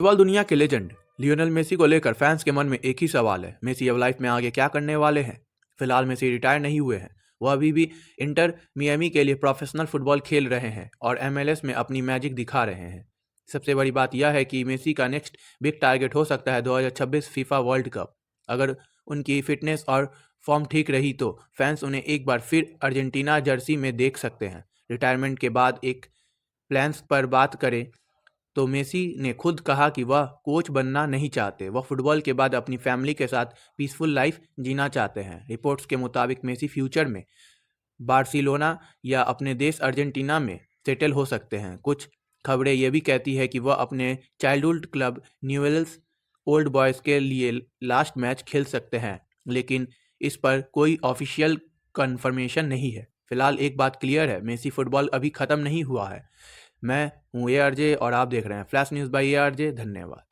Football दुनिया के legend Lionel Messi को लेकर फैंस के मन में एक ही सवाल है, मेसी अब लाइफ में आगे क्या करने वाले हैं। फिलहाल मेसी रिटायर नहीं हुए हैं, वह अभी भी इंटर मियामी के लिए प्रोफेशनल फुटबॉल खेल रहे हैं और MLS में अपनी मैजिक दिखा रहे हैं। सबसे बड़ी बात यह है कि मेसी का नेक्स्ट बिग टारगेट हो सकता है 2026 फीफा वर्ल्ड कप। अगर उनकी फिटनेस और फॉर्म ठीक रही तो फैंस उन्हें एक बार फिर अर्जेंटीना जर्सी में देख सकते हैं। रिटायरमेंट के बाद एक प्लान्स पर बात करें तो मेसी ने खुद कहा कि वह कोच बनना नहीं चाहते, वह फुटबॉल के बाद अपनी फैमिली के साथ पीसफुल लाइफ जीना चाहते हैं। रिपोर्ट्स के मुताबिक मेसी फ्यूचर में बार्सिलोना या अपने देश अर्जेंटीना में सेटल हो सकते हैं। कुछ खबरें ये भी कहती है कि वह अपने childhood club Newell's old boys के लिए लास्ट मैच खेल सकते हैं, लेकिन इस पर कोई ऑफिशियल कंफर्मेशन नहीं है। फिलहाल एक बात क्लियर है, मेसी फुटबॉल अभी ख़त्म नहीं हुआ है। मैं हूँ ARJ और आप देख रहे हैं फ्लैश न्यूज़ बाय ARJ। धन्यवाद।